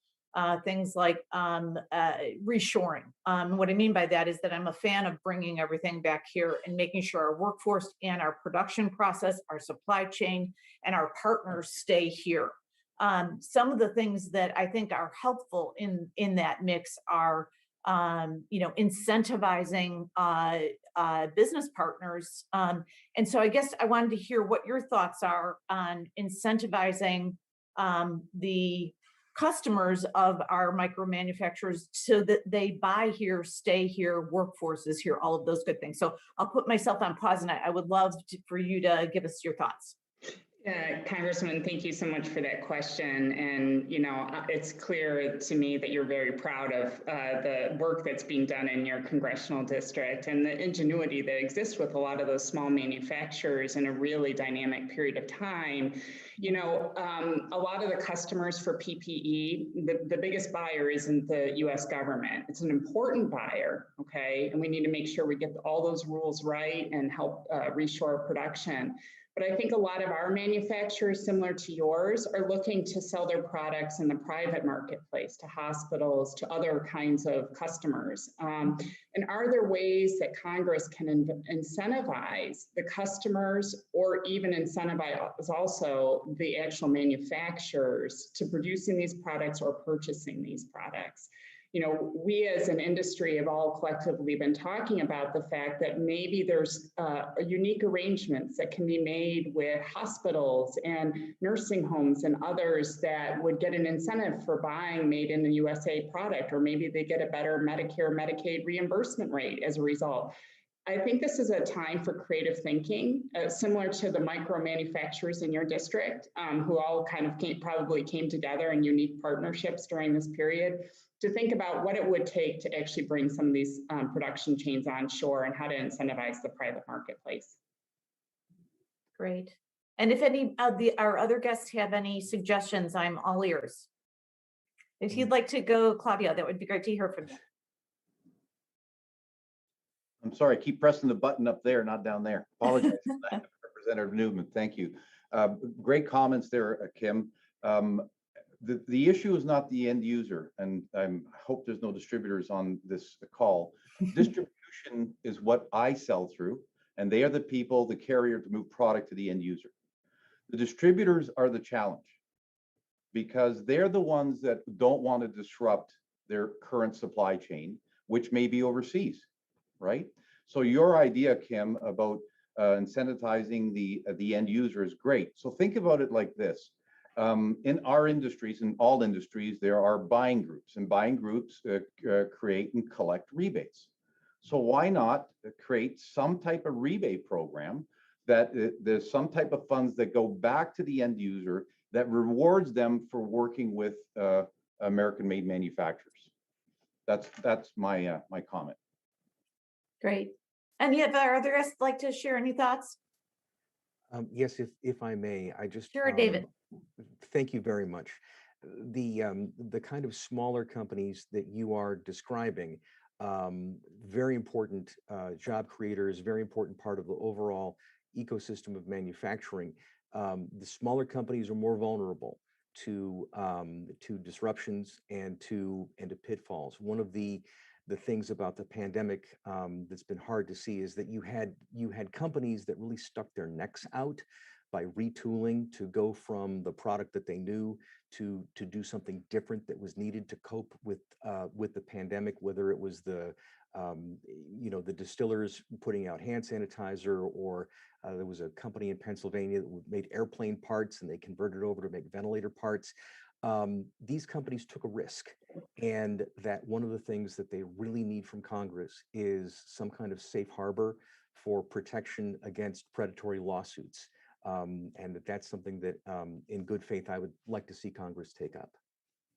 things like reshoring. What I mean by that is that I'm a fan of bringing everything back here and making sure our workforce and our production process, our supply chain, and our partners stay here. Some of the things that I think are helpful in that mix are incentivizing business partners. And so I guess I wanted to hear what your thoughts are on incentivizing the customers of our micro manufacturers so that they buy here, stay here, workforce is here, all of those good things. So I'll put myself on pause, and I would love for you to give us your thoughts. Congressman, thank you so much for that question. And, it's clear to me that you're very proud of the work that's being done in your congressional district and the ingenuity that exists with a lot of those small manufacturers in a really dynamic period of time. A lot of the customers for PPE, the biggest buyer isn't the US government. It's an important buyer, okay? And we need to make sure we get all those rules right and help reshore production. But I think a lot of our manufacturers, similar to yours, are looking to sell their products in the private marketplace to hospitals, to other kinds of customers. And are there ways that Congress can incentivize the customers, or even incentivize also the actual manufacturers to producing these products or purchasing these products? We as an industry have all collectively been talking about the fact that maybe there's unique arrangements that can be made with hospitals and nursing homes and others that would get an incentive for buying made in the USA product, or maybe they get a better Medicare, Medicaid reimbursement rate as a result. I think this is a time for creative thinking, similar to the micro manufacturers in your district, who all kind of probably came together in unique partnerships during this period, to think about what it would take to actually bring some of these production chains onshore and how to incentivize the private marketplace. Great. And if any of our other guests have any suggestions, I'm all ears. If you'd like to go, Claudia, that would be great to hear from you. I'm sorry, I keep pressing the button up there, not down there. Apologize for that, Representative Newman. Thank you. Great comments there, Kim. The issue is not the end user, and I hope there's no distributors on this call. Distribution is what I sell through, and they are the people, the carrier, to move product to the end user. The distributors are the challenge, because they're the ones that don't want to disrupt their current supply chain, which may be overseas, right? So your idea, Kim, about incentivizing the end user is great. So think about it like this. In our industries, in all industries, there are buying groups, and buying groups create and collect rebates. So why not create some type of rebate program that there's some type of funds that go back to the end user that rewards them for working with American-made manufacturers? That's my my comment. Great. Any of our other guests like to share any thoughts? Yes, if I may, I just Sure, David. Thank you very much. The kind of smaller companies that you are describing, very important job creators, very important part of the overall ecosystem of manufacturing. The smaller companies are more vulnerable to disruptions and to pitfalls. One of the things about the pandemic that's been hard to see is that you had companies that really stuck their necks out by retooling to go from the product that they knew to do something different that was needed to cope with the pandemic, whether it was the distillers putting out hand sanitizer, or there was a company in Pennsylvania that made airplane parts and they converted over to make ventilator parts. These companies took a risk, and that one of the things that they really need from Congress is some kind of safe harbor for protection against predatory lawsuits. And that's something that in good faith, I would like to see Congress take up.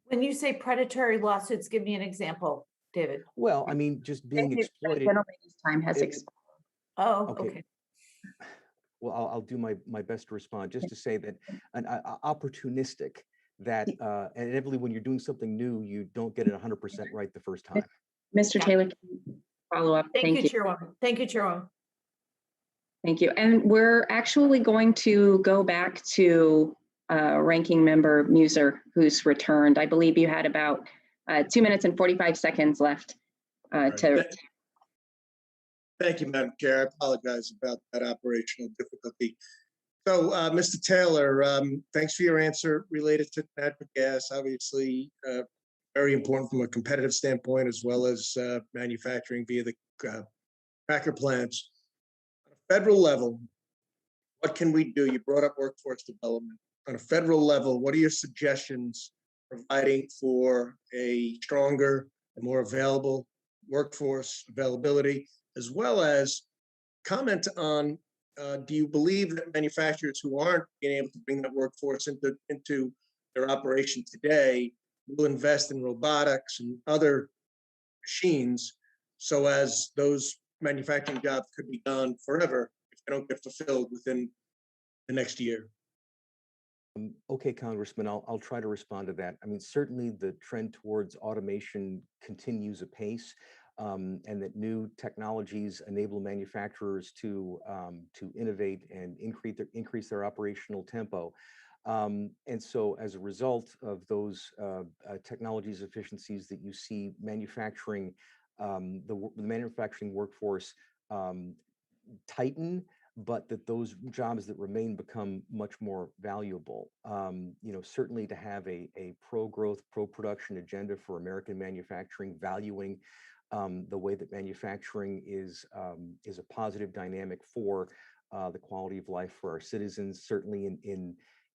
When you say predatory lawsuits, give me an example, David. Well, I mean, just being exploited. Time has expired. Oh, okay. Well, I'll do my best to respond, just to say that an opportunistic, that inevitably when you're doing something new, you don't get it 100% right the first time. Mr. Taylor, follow up. Thank you, Chairwoman. Thank you, Chairwoman. Thank you. And we're actually going to go back to Ranking Member Muser, who's returned. I believe you had about 2 minutes and 45 seconds left to. Thank you, Madam Chair. I apologize about that operational difficulty. So, Mr. Taylor, thanks for your answer related to natural gas. Obviously, very important from a competitive standpoint, as well as manufacturing via the cracker plants. On a federal level, what can we do? You brought up workforce development. On a federal level, what are your suggestions providing for a stronger and more available workforce availability, as well as comment on, do you believe that manufacturers who aren't being able to bring that workforce into their operation today will invest in robotics and other machines so as those manufacturing jobs could be gone forever if they don't get fulfilled within the next year? Okay, Congressman, I'll try to respond to that. I mean, certainly the trend towards automation continues apace, and that new technologies enable manufacturers to innovate and increase their operational tempo. And so as a result of those technologies efficiencies that you see manufacturing, the manufacturing workforce tighten, but that those jobs that remain become much more valuable. Certainly to have a pro-growth, pro-production agenda for American manufacturing, valuing the way that manufacturing is a positive dynamic for the quality of life for our citizens. Certainly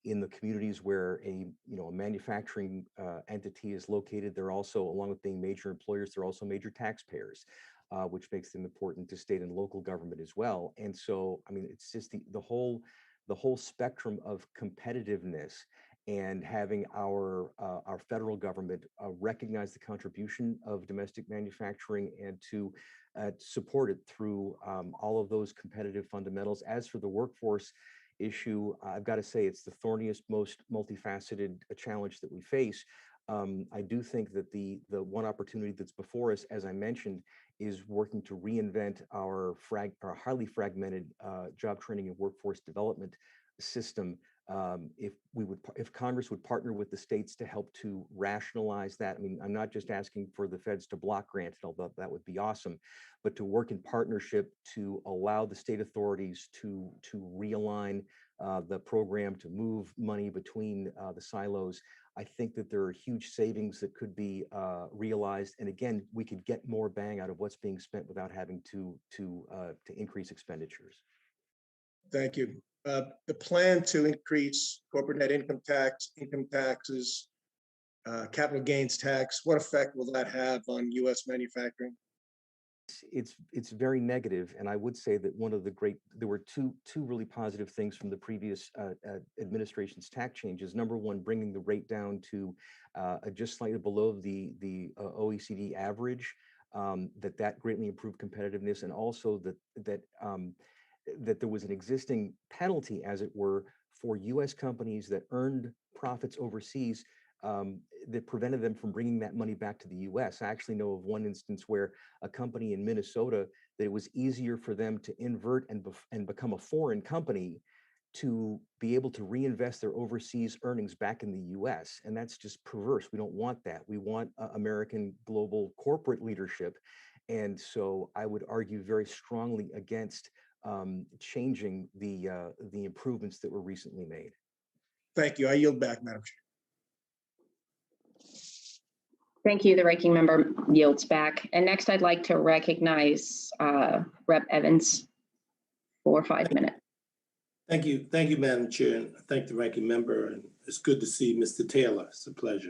in the communities where a manufacturing entity is located, they're also, along with being major employers, they're also major taxpayers. Which makes them important to state and local government as well. And so, I mean, it's just the whole spectrum of competitiveness, and having our federal government recognize the contribution of domestic manufacturing and to support it through all of those competitive fundamentals. As for the workforce issue, I've got to say it's the thorniest, most multifaceted challenge that we face. I do think that the one opportunity that's before us, as I mentioned, is working to reinvent our highly fragmented job training and workforce development system. If Congress would partner with the states to help to rationalize that. I mean, I'm not just asking for the feds to block grants, although that would be awesome, but to work in partnership to allow the state authorities to realign the program, to move money between the silos. I think that there are huge savings that could be realized, and again, we could get more bang out of what's being spent without having to increase expenditures. Thank you. The plan to increase corporate net income tax, income taxes, capital gains tax, what effect will that have on U.S. manufacturing? It's very negative, and I would say that there were two really positive things from the previous administration's tax changes. Number one, bringing the rate down to just slightly below the OECD average. That greatly improved competitiveness, and also that there was an existing penalty, as it were, for U.S. companies that earned profits overseas that prevented them from bringing that money back to the U.S. I actually know of one instance where a company in Minnesota, that it was easier for them to invert and become a foreign company to be able to reinvest their overseas earnings back in the U.S. And that's just perverse. We don't want that. We want American global corporate leadership. And so I would argue very strongly against changing the improvements that were recently made. Thank you. I yield back, Madam Chair. Thank you. The ranking member yields back. And next, I'd like to recognize Rep. Evans for 5 minutes. Thank you, Madam Chair, and I thank the ranking member. And it's good to see Mr. Taylor. It's a pleasure.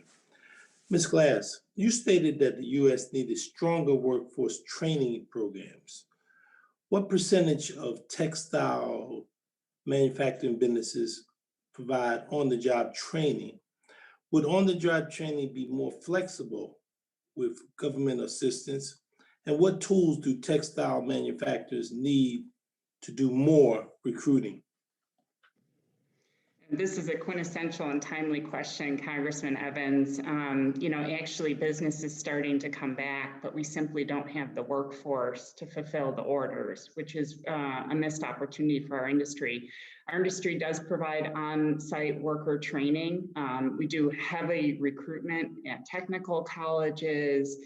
Ms. Glass, you stated that the U.S. needed stronger workforce training programs. What percentage of textile manufacturing businesses provide on-the-job training? Would on-the-job training be more flexible with government assistance? And what tools do textile manufacturers need to do more recruiting? This is a quintessential and timely question, Congressman Evans. Actually business is starting to come back, but we simply don't have the workforce to fulfill the orders, which is a missed opportunity for our industry. Our industry does provide on-site worker training. We do heavy recruitment at technical colleges.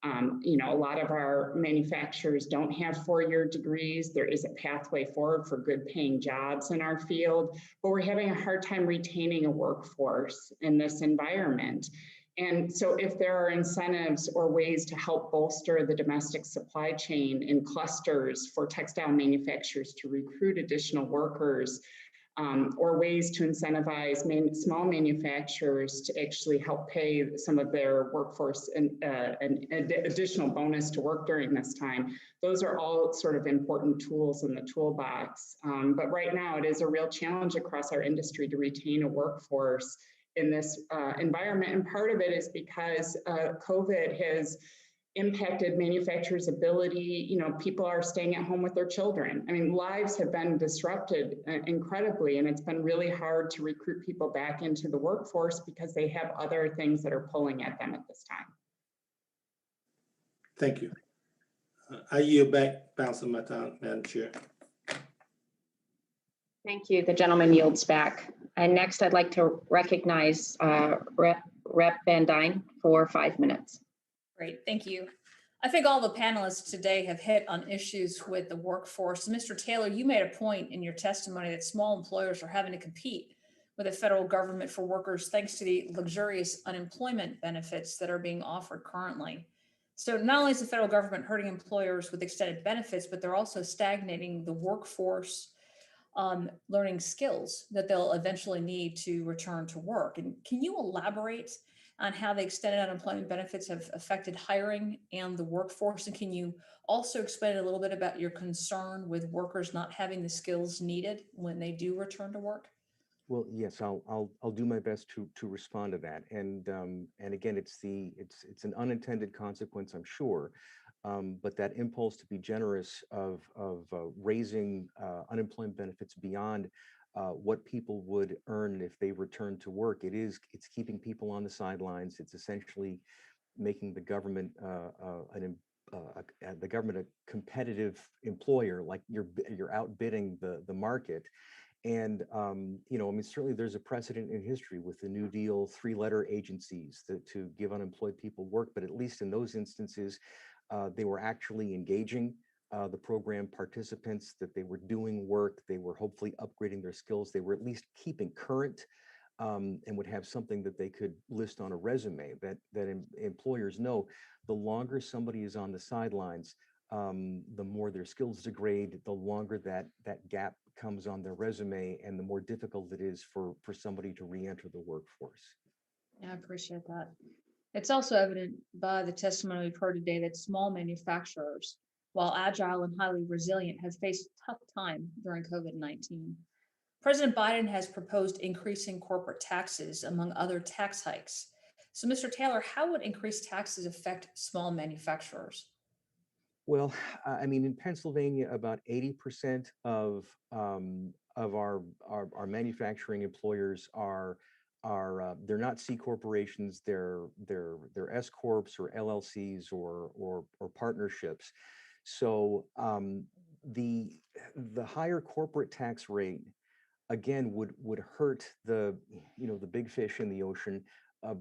A lot of our manufacturers don't have 4-year degrees. There is a pathway forward for good paying jobs in our field, but we're having a hard time retaining a workforce in this environment. And so if there are incentives or ways to help bolster the domestic supply chain in clusters for textile manufacturers to recruit additional workers, or ways to incentivize small manufacturers to actually help pay some of their workforce an additional bonus to work during this time. Those are all sort of important tools in the toolbox. But right now it is a real challenge across our industry to retain a workforce in this environment. And part of it is because COVID has impacted manufacturers' ability. You know, people are staying at home with their children. I mean, lives have been disrupted incredibly, and it's been really hard to recruit people back into the workforce because they have other things that are pulling at them at this time. Thank you. I yield back, bouncing my time, Madam Chair. Thank you. The gentleman yields back. And next, I'd like to recognize Rep. Van Dyne for 5 minutes. Great, thank you. I think all the panelists today have hit on issues with the workforce. Mr. Taylor, you made a point in your testimony that small employers are having to compete with the federal government for workers thanks to the luxurious unemployment benefits that are being offered currently. So not only is the federal government hurting employers with extended benefits, but they're also stagnating the workforce learning skills that they'll eventually need to return to work. And can you elaborate on how the extended unemployment benefits have affected hiring and the workforce? And can you also explain a little bit about your concern with workers not having the skills needed when they do return to work? Well, yes, I'll do my best to respond to that. And again, it's an unintended consequence, I'm sure. But that impulse to be generous of raising unemployment benefits beyond what people would earn if they return to work, it's keeping people on the sidelines. It's essentially making the government a competitive employer, like you're outbidding the market. And you know, I mean, certainly there's a precedent in history with the New Deal 3-letter agencies to give unemployed people work, but at least in those instances, they were actually engaging the program participants, that they were doing work, they were hopefully upgrading their skills, they were at least keeping current, and would have something that they could list on a resume. That employers know the longer somebody is on the sidelines, the more their skills degrade, the longer that gap comes on their resume, and the more difficult it is for somebody to re-enter the workforce. Yeah, I appreciate that. It's also evident by the testimony we've heard today that small manufacturers, while agile and highly resilient, have faced a tough time during COVID-19. President Biden has proposed increasing corporate taxes, among other tax hikes. So, Mr. Taylor, how would increased taxes affect small manufacturers? Well, I mean, in Pennsylvania, about 80% of our manufacturing employers are they're not C corporations, they're S corps or LLCs or partnerships. So the higher corporate tax rate again would hurt the big fish in the ocean,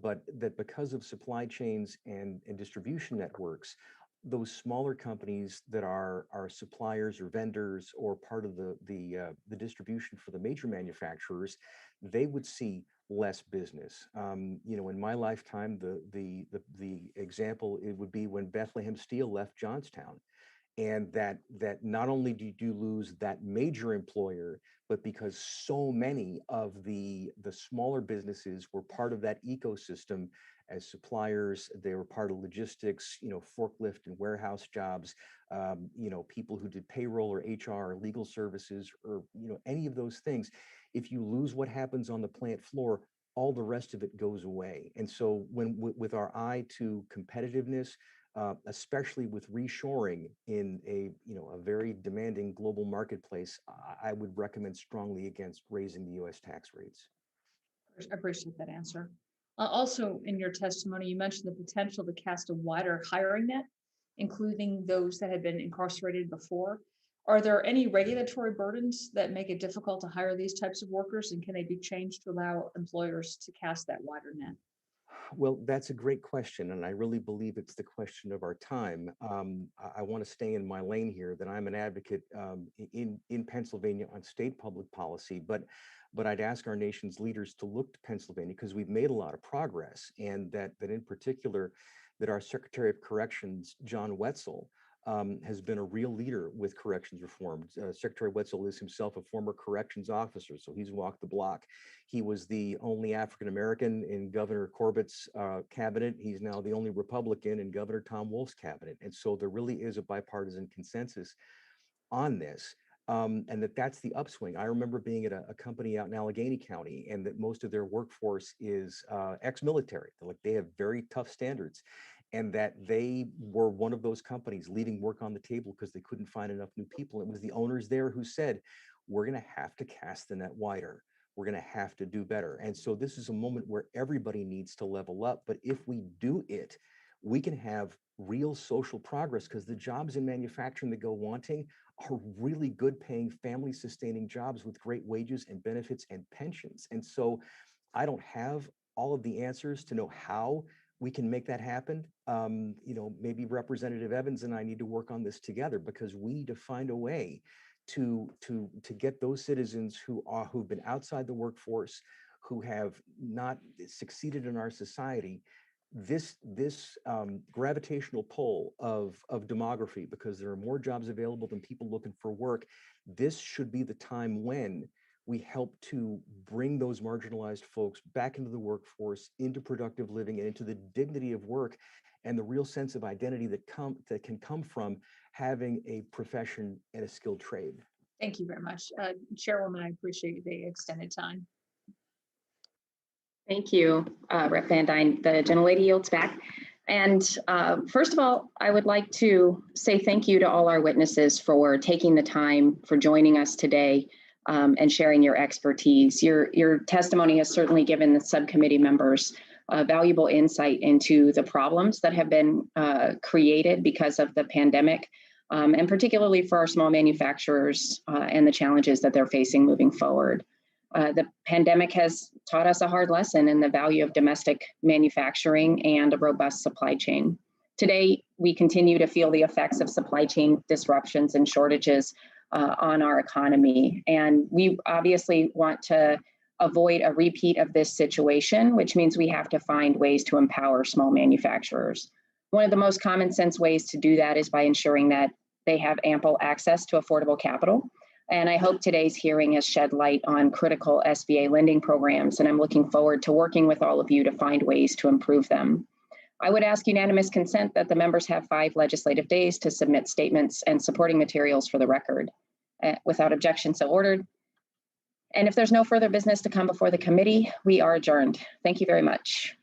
but that because of supply chains and distribution networks, those smaller companies that are suppliers or vendors or part of the distribution for the major manufacturers, they would see less business. In my lifetime, the example it would be when Bethlehem Steel left Johnstown, and that not only did you lose that major employer, but because so many of the smaller businesses were part of that ecosystem as suppliers, they were part of logistics, forklift and warehouse jobs, people who did payroll or HR or legal services or, any of those things. If you lose what happens on the plant floor, all the rest of it goes away. And so with our eye to competitiveness, especially with reshoring in a very demanding global marketplace, I would recommend strongly against raising the U.S. tax rates. I appreciate that answer. Also, in your testimony, you mentioned the potential to cast a wider hiring net, including those that had been incarcerated before. Are there any regulatory burdens that make it difficult to hire these types of workers, and can they be changed to allow employers to cast that wider net? Well, that's a great question, and I really believe it's the question of our time. I want to stay in my lane here, that I'm an advocate in Pennsylvania on state public policy, but I'd ask our nation's leaders to look to Pennsylvania because we've made a lot of progress, and that in particular, that our Secretary of Corrections, John Wetzel, has been a real leader with corrections reform. Secretary Wetzel is himself a former corrections officer, so he's walked the block. He was the only African-American in Governor Corbett's cabinet. He's now the only Republican in Governor Tom Wolf's cabinet. And so there really is a bipartisan consensus on this. And that's the upswing. I remember being at a company out in Allegheny County, and that most of their workforce is ex-military. They have very tough standards, and that they were one of those companies leaving work on the table because they couldn't find enough new people. It was the owners there who said, we're going to have to cast the net wider. We're going to have to do better. And so this is a moment where everybody needs to level up. But if we do it, we can have real social progress, because the jobs in manufacturing that go wanting are really good paying, family sustaining jobs with great wages and benefits and pensions. And so I don't have all of the answers to know how we can make that happen. Maybe Representative Evans and I need to work on this together, because we need to find a way to get those citizens who've been outside the workforce, who have not succeeded in our society, this gravitational pull of demography, because there are more jobs available than people looking for work. This should be the time when we help to bring those marginalized folks back into the workforce, into productive living, and into the dignity of work and the real sense of identity that can come from having a profession and a skilled trade. Thank you very much. Chairwoman, I appreciate the extended time. Thank you, Rep. Van Dyne. The gentlelady yields back. And first of all, I would like to say thank you to all our witnesses for taking the time, for joining us today, and sharing your expertise. Your testimony has certainly given the subcommittee members valuable insight into the problems that have been created because of the pandemic, and particularly for our small manufacturers and the challenges that they're facing moving forward. The pandemic has taught us a hard lesson in the value of domestic manufacturing and a robust supply chain. Today, we continue to feel the effects of supply chain disruptions and shortages on our economy. And we obviously want to avoid a repeat of this situation, which means we have to find ways to empower small manufacturers. One of the most common sense ways to do that is by ensuring that they have ample access to affordable capital. And I hope today's hearing has shed light on critical SBA lending programs, and I'm looking forward to working with all of you to find ways to improve them. I would ask unanimous consent that the members have 5 legislative days to submit statements and supporting materials for the record. Without objection, so ordered. And if there's no further business to come before the committee, we are adjourned. Thank you very much.